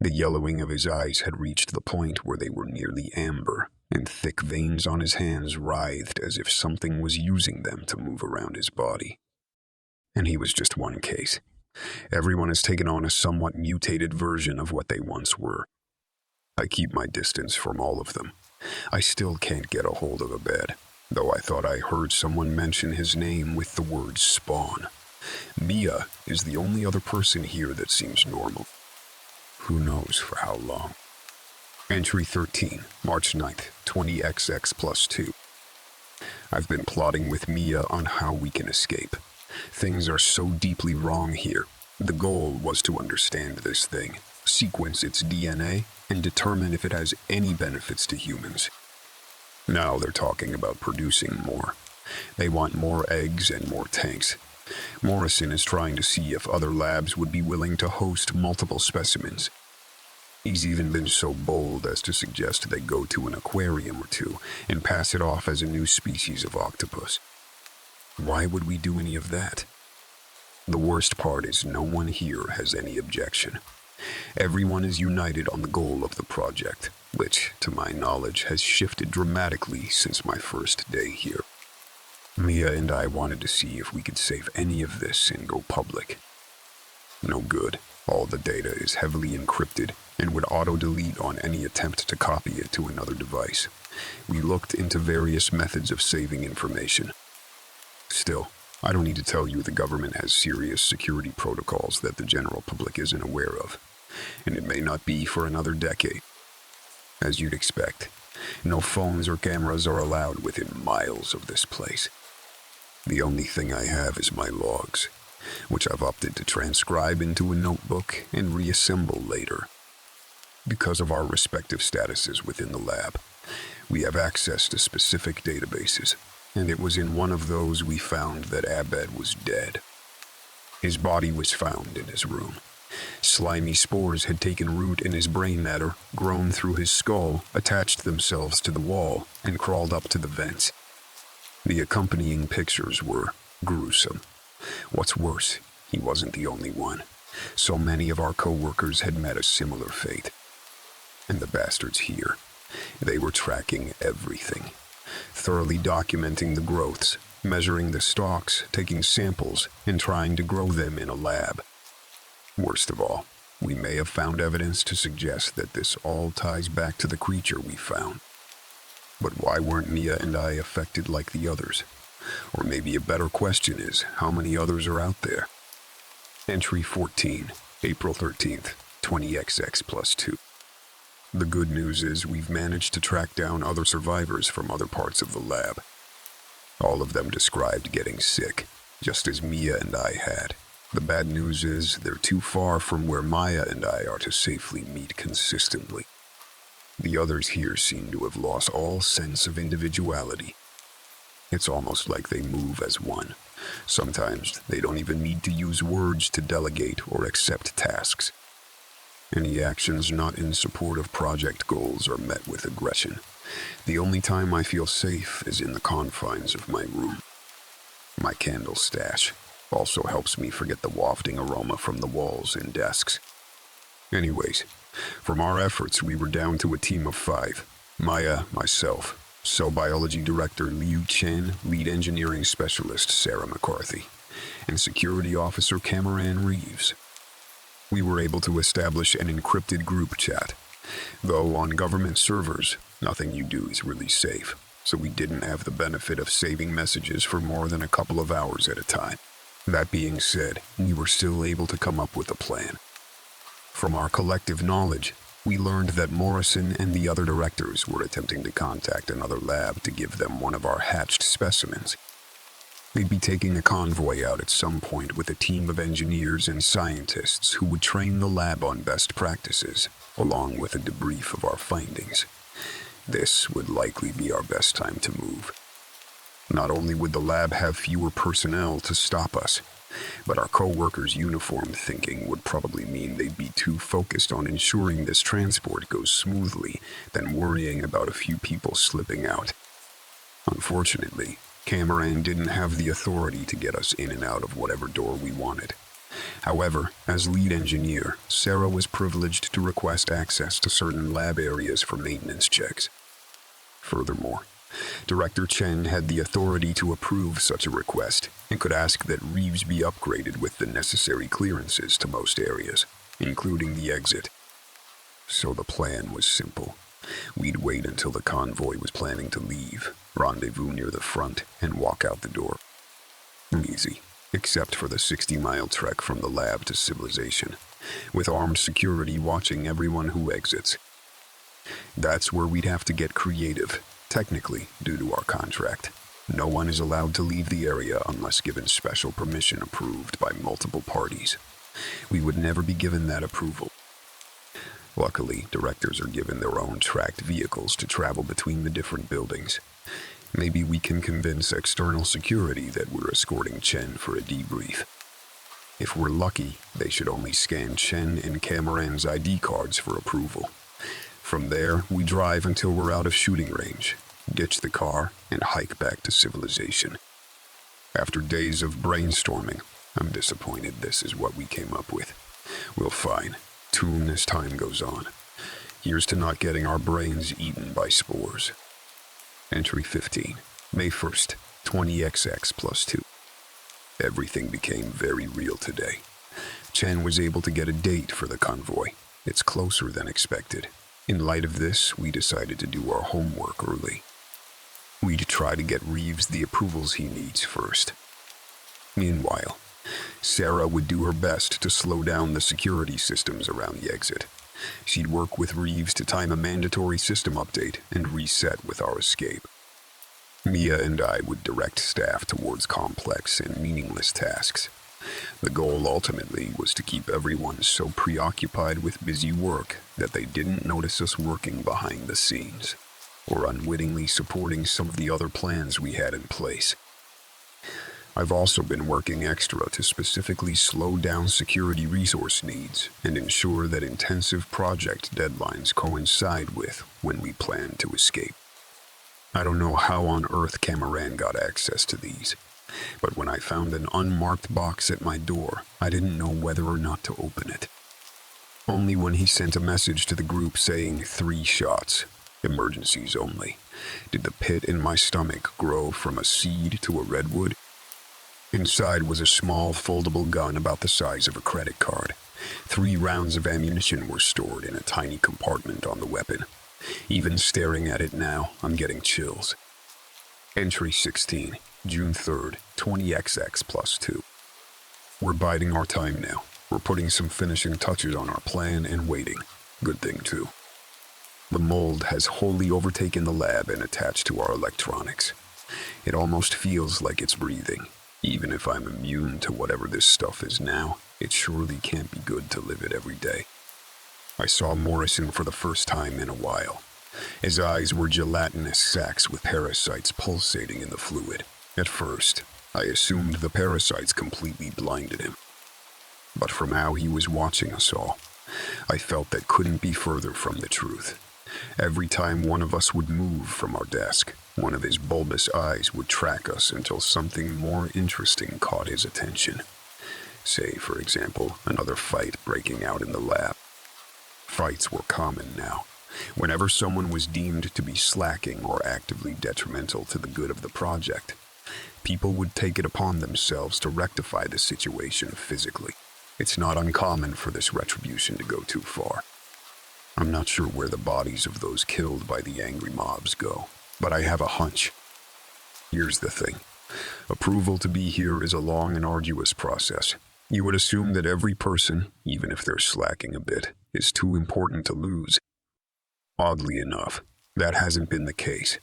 The yellowing of his eyes had reached the point where they were nearly amber, and thick veins on his hands writhed as if something was using them to move around his body. And he was just one case. Everyone has taken on a somewhat mutated version of what they once were. I keep my distance from all of them. I still can't get a hold of a bed, though I thought I heard someone mention his name with the word spawn. Mia is the only other person here that seems normal. Who knows for how long. Entry 13, March 9th, 20XX+2. I've been plotting with Mia on how we can escape. Things are so deeply wrong here. The goal was to understand this thing, sequence its DNA, and determine if it has any benefits to humans. Now they're talking about producing more. They want more eggs and more tanks. Morrison is trying to see if other labs would be willing to host multiple specimens. He's even been so bold as to suggest they go to an aquarium or two and pass it off as a new species of octopus. Why would we do any of that? The worst part is no one here has any objection. Everyone is united on the goal of the project, which, to my knowledge, has shifted dramatically since my first day here. Mia and I wanted to see if we could save any of this and go public. No good. All the data is heavily encrypted and would auto-delete on any attempt to copy it to another device. We looked into various methods of saving information. Still, I don't need to tell you the government has serious security protocols that the general public isn't aware of, and it may not be for another decade. As you'd expect, no phones or cameras are allowed within miles of this place. The only thing I have is my logs, which I've opted to transcribe into a notebook and reassemble later. Because of our respective statuses within the lab, we have access to specific databases, and it was in one of those we found that Abed was dead. His body was found in his room. Slimy spores had taken root in his brain matter, grown through his skull, attached themselves to the wall, and crawled up to the vents. The accompanying pictures were gruesome. What's worse, he wasn't the only one. So many of our co-workers had met a similar fate. And the bastards here, they were tracking everything, thoroughly documenting the growths, measuring the stalks, taking samples, and trying to grow them in a lab. Worst of all, we may have found evidence to suggest that this all ties back to the creature we found. But why weren't Mia and I affected like the others? Or maybe a better question is, how many others are out there? Entry 14, April 13th, 20XX+2. The good news is we've managed to track down other survivors from other parts of the lab. All of them described getting sick, just as Mia and I had. The bad news is they're too far from where Maya and I are to safely meet consistently. The others here seem to have lost all sense of individuality. It's almost like they move as one. Sometimes they don't even need to use words to delegate or accept tasks. Any actions not in support of project goals are met with aggression. The only time I feel safe is in the confines of my room. My candle stash also helps me forget the wafting aroma from the walls and desks. Anyways, from our efforts, we were down to a team of 5. Maya, myself, Cell Biology Director Liu Chen, Lead Engineering Specialist Sarah McCarthy, and Security Officer Cameron Reeves. We were able to establish an encrypted group chat. Though on government servers, nothing you do is really safe, so we didn't have the benefit of saving messages for more than a couple of hours at a time. That being said, we were still able to come up with a plan. From our collective knowledge, we learned that Morrison and the other directors were attempting to contact another lab to give them one of our hatched specimens. They'd be taking a convoy out at some point with a team of engineers and scientists who would train the lab on best practices, along with a debrief of our findings. This would likely be our best time to move. Not only would the lab have fewer personnel to stop us, but our co-workers' uniform thinking would probably mean they'd be too focused on ensuring this transport goes smoothly than worrying about a few people slipping out. Unfortunately, Cameron didn't have the authority to get us in and out of whatever door we wanted. However, as lead engineer, Sarah was privileged to request access to certain lab areas for maintenance checks. Furthermore, Director Chen had the authority to approve such a request and could ask that Reeves be upgraded with the necessary clearances to most areas, including the exit. So the plan was simple. We'd wait until the convoy was planning to leave, rendezvous near the front, and walk out the door. Easy, except for the 60-mile trek from the lab to civilization, with armed security watching everyone who exits. That's where we'd have to get creative, technically, due to our contract. No one is allowed to leave the area unless given special permission approved by multiple parties. We would never be given that approval. Luckily, directors are given their own tracked vehicles to travel between the different buildings. Maybe we can convince external security that we're escorting Chen for a debrief. If we're lucky, they should only scan Chen and Cameron's ID cards for approval. From there, we drive until we're out of shooting range, ditch the car, and hike back to civilization. After days of brainstorming, I'm disappointed this is what we came up with. We'll fine, tune as time goes on. Here's to not getting our brains eaten by spores. Entry 15, May 1st, 20XX plus 2. Everything became very real today. Chen was able to get a date for the convoy. It's closer than expected. In light of this, we decided to do our homework early. We'd try to get Reeves the approvals he needs first. Meanwhile, Sarah would do her best to slow down the security systems around the exit. She'd work with Reeves to time a mandatory system update and reset with our escape. Mia and I would direct staff towards complex and meaningless tasks. The goal ultimately was to keep everyone so preoccupied with busy work that they didn't notice us working behind the scenes, or unwittingly supporting some of the other plans we had in place. I've also been working extra to specifically slow down security resource needs and ensure that intensive project deadlines coincide with when we plan to escape. I don't know how on earth Cameron got access to these, but when I found an unmarked box at my door, I didn't know whether or not to open it. Only when he sent a message to the group saying 3 shots, emergencies only, did the pit in my stomach grow from a seed to a redwood. Inside was a small foldable gun about the size of a credit card. 3 rounds of ammunition were stored in a tiny compartment on the weapon. Even staring at it now, I'm getting chills. Entry 16, June 3rd, 20XX plus 2. We're biding our time now. We're putting some finishing touches on our plan and waiting. Good thing too. The mold has wholly overtaken the lab and attached to our electronics. It almost feels like it's breathing. Even if I'm immune to whatever this stuff is now, it surely can't be good to live it every day. I saw Morrison for the first time in a while. His eyes were gelatinous sacs with parasites pulsating in the fluid. At first, I assumed the parasites completely blinded him. But from how he was watching us all, I felt that couldn't be further from the truth. Every time one of us would move from our desk, one of his bulbous eyes would track us until something more interesting caught his attention. Say, for example, another fight breaking out in the lab. Fights were common now. Whenever someone was deemed to be slacking or actively detrimental to the good of the project, people would take it upon themselves to rectify the situation physically. It's not uncommon for this retribution to go too far. I'm not sure where the bodies of those killed by the angry mobs go, but I have a hunch. Here's the thing. Approval to be here is a long and arduous process. You would assume that every person, even if they're slacking a bit, is too important to lose. Oddly enough, that hasn't been the case.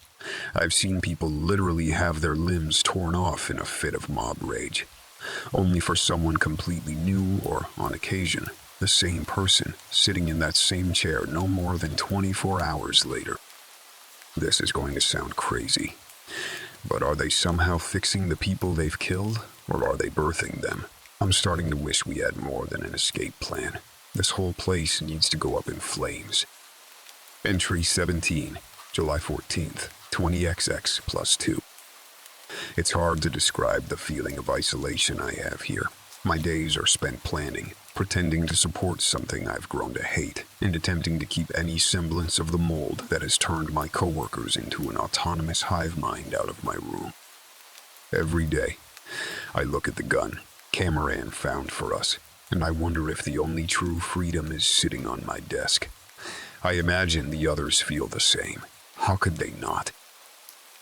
I've seen people literally have their limbs torn off in a fit of mob rage, only for someone completely new or, on occasion, the same person sitting in that same chair no more than 24 hours later. This is going to sound crazy, but are they somehow fixing the people they've killed, or are they birthing them? I'm starting to wish we had more than an escape plan. This whole place needs to go up in flames. Entry 17, July 14th, 20XX plus 2. It's hard to describe the feeling of isolation I have here. My days are spent planning, pretending to support something I've grown to hate, and attempting to keep any semblance of the mold that has turned my coworkers into an autonomous hive mind out of my room. Every day, I look at the gun Cameron found for us, and I wonder if the only true freedom is sitting on my desk. I imagine the others feel the same. How could they not?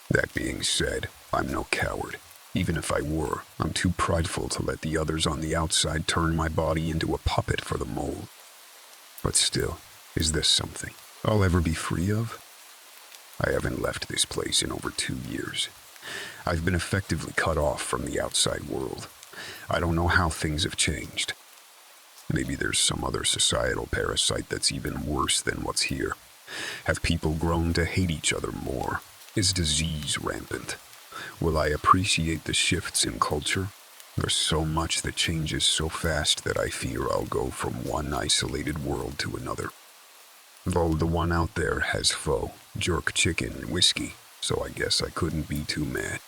That being said, I'm no coward. Even if I were, I'm too prideful to let the others on the outside turn my body into a puppet for the mold. But still, is this something I'll ever be free of? I haven't left this place in over 2 years. I've been effectively cut off from the outside world. I don't know how things have changed. Maybe there's some other societal parasite that's even worse than what's here. Have people grown to hate each other more? Is disease rampant? Will I appreciate the shifts in culture? There's so much that changes so fast that I fear I'll go from one isolated world to another. Though the one out there has pho, jerk chicken, and whiskey, so I guess I couldn't be too mad.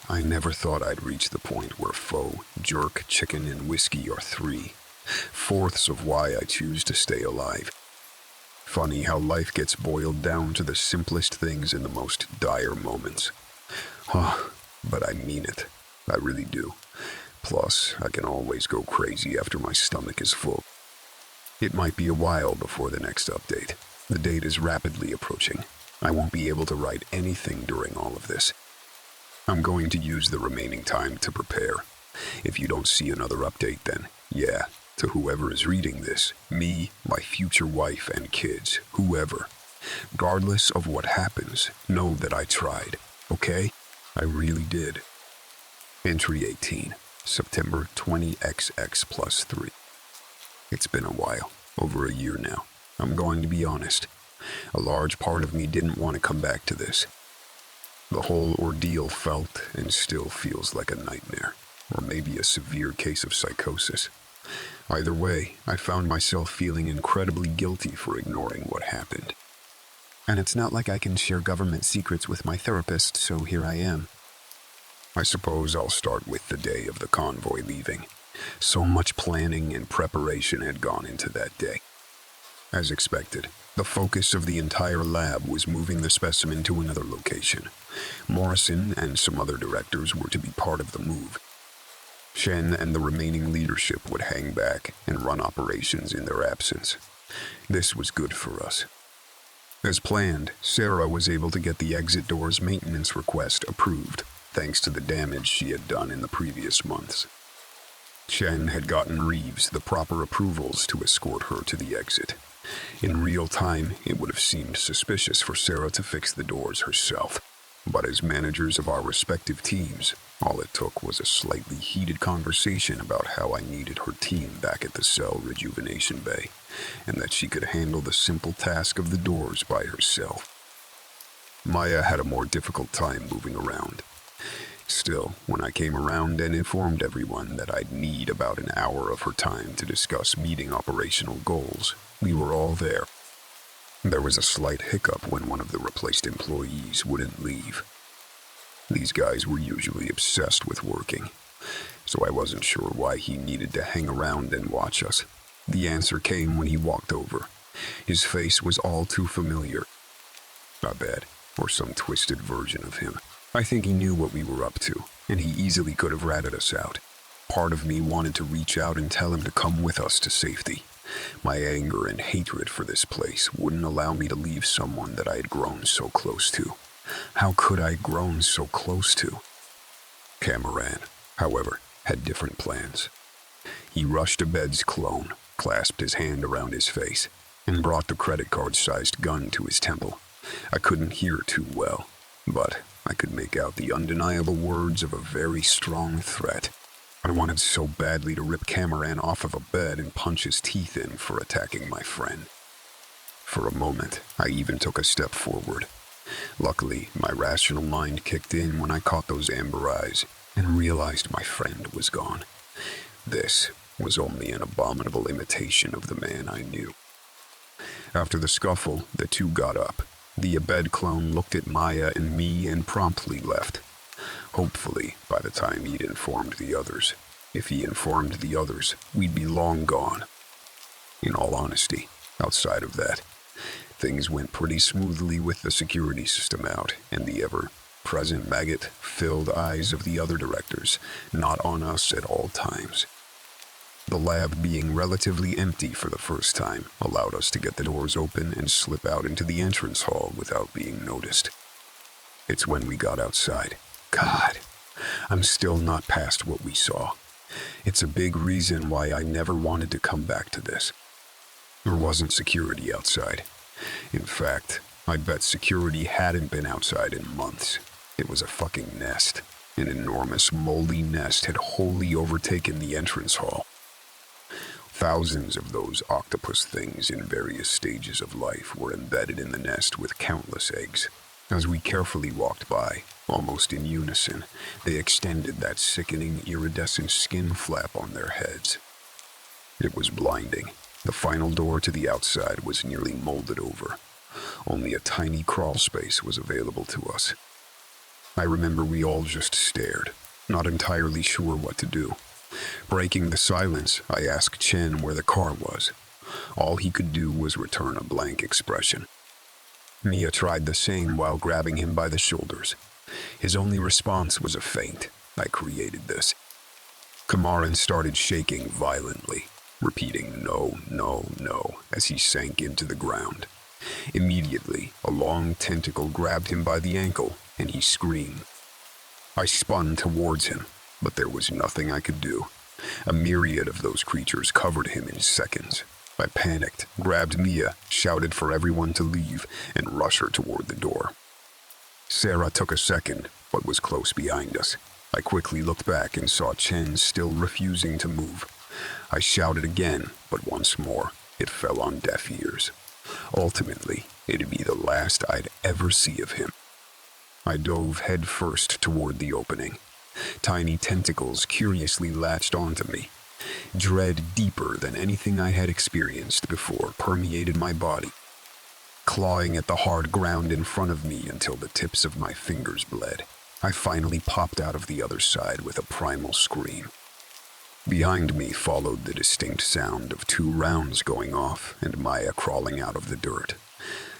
I never thought I'd reach the point where pho, jerk, chicken, and whiskey are 3/4 of why I choose to stay alive. Funny how life gets boiled down to the simplest things in the most dire moments. But I mean it. I really do. Plus, I can always go crazy after my stomach is full. It might be a while before the next update. The date is rapidly approaching. I won't be able to write anything during all of this. I'm going to use the remaining time to prepare. If you don't see another update, then, yeah, to whoever is reading this, me, my future wife and kids, whoever. Regardless of what happens, know that I tried, okay? I really did. Entry 18, September 20XX+3. It's been a while, over a year now. I'm going to be honest. A large part of me didn't want to come back to this. The whole ordeal felt and still feels like a nightmare, or maybe a severe case of psychosis. Either way, I found myself feeling incredibly guilty for ignoring what happened. And it's not like I can share government secrets with my therapist, so here I am. I suppose I'll start with the day of the convoy leaving. So much planning and preparation had gone into that day. As expected, the focus of the entire lab was moving the specimen to another location. Morrison and some other directors were to be part of the move. Shen and the remaining leadership would hang back and run operations in their absence. This was good for us. As planned, Sarah was able to get the exit doors maintenance request approved, thanks to the damage she had done in the previous months. Shen had gotten Reeves the proper approvals to escort her to the exit. In real time, it would have seemed suspicious for Sarah to fix the doors herself. But as managers of our respective teams, all it took was a slightly heated conversation about how I needed her team back at the cell rejuvenation bay, and that she could handle the simple task of the doors by herself. Maya had a more difficult time moving around. Still, when I came around and informed everyone that I'd need about an hour of her time to discuss meeting operational goals, we were all there. There was a slight hiccup when one of the replaced employees wouldn't leave. These guys were usually obsessed with working, so I wasn't sure why he needed to hang around and watch us. The answer came when he walked over. His face was all too familiar. Abed, or some twisted version of him. I think he knew what we were up to, and he easily could have ratted us out. Part of me wanted to reach out and tell him to come with us to safety. My anger and hatred for this place wouldn't allow me to leave someone that I had grown so close to. How could I have grown so close to? Cameron, however, had different plans. He rushed Abed's clone, clasped his hand around his face, and brought the credit card-sized gun to his temple. I couldn't hear too well, but I could make out the undeniable words of a very strong threat. I wanted so badly to rip Cameron off of a bed and punch his teeth in for attacking my friend. For a moment, I even took a step forward. Luckily, my rational mind kicked in when I caught those amber eyes and realized my friend was gone. This was only an abominable imitation of the man I knew. After the scuffle, the two got up. The Abed clone looked at Maya and me and promptly left. Hopefully, by the time he'd informed the others. If he informed the others, we'd be long gone. In all honesty, outside of that, things went pretty smoothly with the security system out and the ever-present maggot-filled eyes of the other directors, not on us at all times. The lab being relatively empty for the first time allowed us to get the doors open and slip out into the entrance hall without being noticed. It's when we got outside. God, I'm still not past what we saw. It's a big reason why I never wanted to come back to this. There wasn't security outside. In fact, I bet security hadn't been outside in months. It was a fucking nest. An enormous, moldy nest had wholly overtaken the entrance hall. Thousands of those octopus things in various stages of life were embedded in the nest with countless eggs. As we carefully walked by, almost in unison, they extended that sickening, iridescent skin flap on their heads. It was blinding. The final door to the outside was nearly molded over. Only a tiny crawl space was available to us. I remember we all just stared, not entirely sure what to do. Breaking the silence, I asked Chen where the car was. All he could do was return a blank expression. Mia tried the same while grabbing him by the shoulders. His only response was a feint. I created this. Kamaran started shaking violently, repeating no, no, no as he sank into the ground. Immediately, a long tentacle grabbed him by the ankle, and he screamed. I spun towards him, but there was nothing I could do. A myriad of those creatures covered him in seconds. I panicked, grabbed Mia, shouted for everyone to leave, and rushed her toward the door. Sarah took a second, but was close behind us. I quickly looked back and saw Chen still refusing to move. I shouted again, but once more, it fell on deaf ears. Ultimately, it'd be the last I'd ever see of him. I dove headfirst toward the opening. Tiny tentacles curiously latched onto me. Dread deeper than anything I had experienced before permeated my body, clawing at the hard ground in front of me until the tips of my fingers bled. I finally popped out of the other side with a primal scream. Behind me followed the distinct sound of 2 rounds going off and Maya crawling out of the dirt.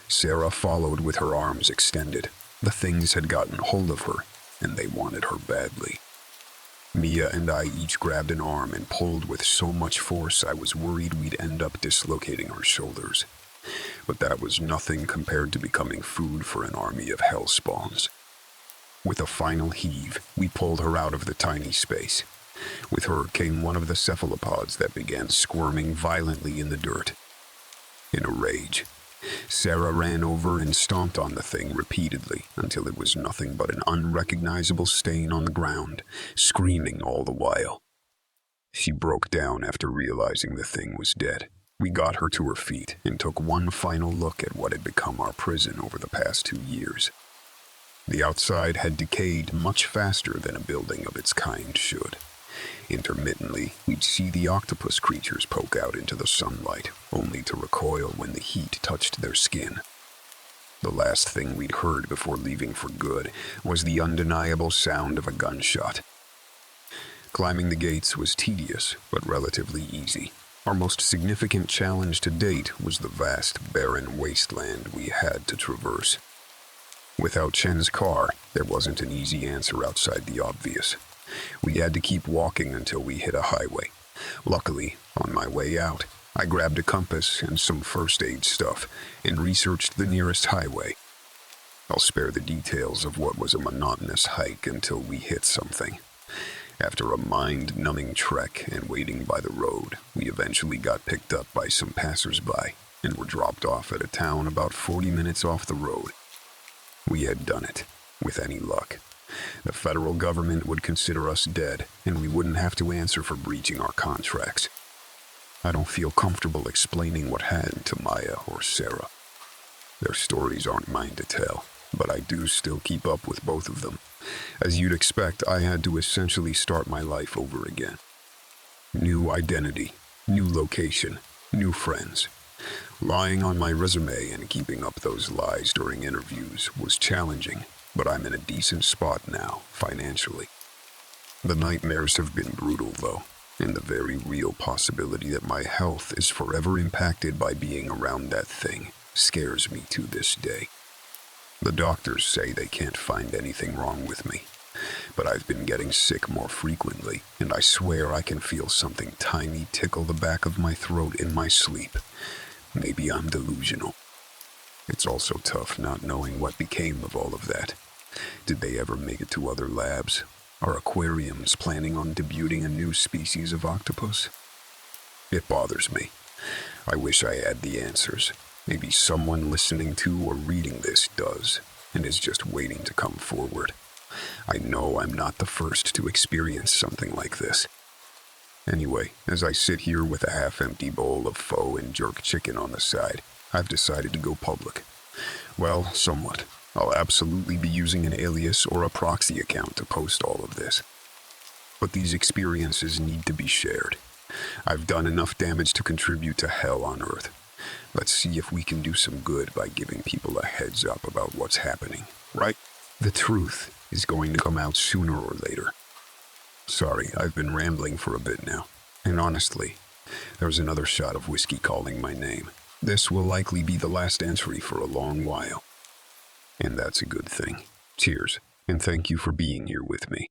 Sarah followed with her arms extended. The things had gotten hold of her, and they wanted her badly. Mia and I each grabbed an arm and pulled with so much force I was worried we'd end up dislocating our shoulders. But that was nothing compared to becoming food for an army of hellspawns. With a final heave, we pulled her out of the tiny space. With her came one of the cephalopods that began squirming violently in the dirt. In a rage, Sarah ran over and stomped on the thing repeatedly until it was nothing but an unrecognizable stain on the ground, screaming all the while. She broke down after realizing the thing was dead. We got her to her feet and took one final look at what had become our prison over the past 2 years. The outside had decayed much faster than a building of its kind should. Intermittently, we'd see the octopus creatures poke out into the sunlight, only to recoil when the heat touched their skin. The last thing we'd heard before leaving for good was the undeniable sound of a gunshot. Climbing the gates was tedious, but relatively easy. Our most significant challenge to date was the vast, barren wasteland we had to traverse. Without Chen's car, there wasn't an easy answer outside the obvious. We had to keep walking until we hit a highway. Luckily, on my way out, I grabbed a compass and some first aid stuff and researched the nearest highway. I'll spare the details of what was a monotonous hike until we hit something. After a mind-numbing trek and waiting by the road, we eventually got picked up by some passers-by and were dropped off at a town about 40 minutes off the road. We had done it, with any luck. The federal government would consider us dead, and we wouldn't have to answer for breaching our contracts. I don't feel comfortable explaining what happened to Maya or Sarah. Their stories aren't mine to tell, but I do still keep up with both of them. As you'd expect, I had to essentially start my life over again. New identity, new location, new friends. Lying on my resume and keeping up those lies during interviews was challenging, but I'm in a decent spot now, financially. The nightmares have been brutal, though, and the very real possibility that my health is forever impacted by being around that thing scares me to this day. The doctors say they can't find anything wrong with me, but I've been getting sick more frequently, and I swear I can feel something tiny tickle the back of my throat in my sleep. Maybe I'm delusional. It's also tough not knowing what became of all of that. Did they ever make it to other labs? Are aquariums planning on debuting a new species of octopus? It bothers me. I wish I had the answers. Maybe someone listening to or reading this does, and is just waiting to come forward. I know I'm not the first to experience something like this. Anyway, as I sit here with a half-empty bowl of pho and jerk chicken on the side, I've decided to go public. Well, somewhat. I'll absolutely be using an alias or a proxy account to post all of this. But these experiences need to be shared. I've done enough damage to contribute to hell on Earth. Let's see if we can do some good by giving people a heads up about what's happening, right? The truth is going to come out sooner or later. Sorry, I've been rambling for a bit now. And honestly, there's another shot of whiskey calling my name. This will likely be the last entry for a long while. And that's a good thing. Cheers, and thank you for being here with me.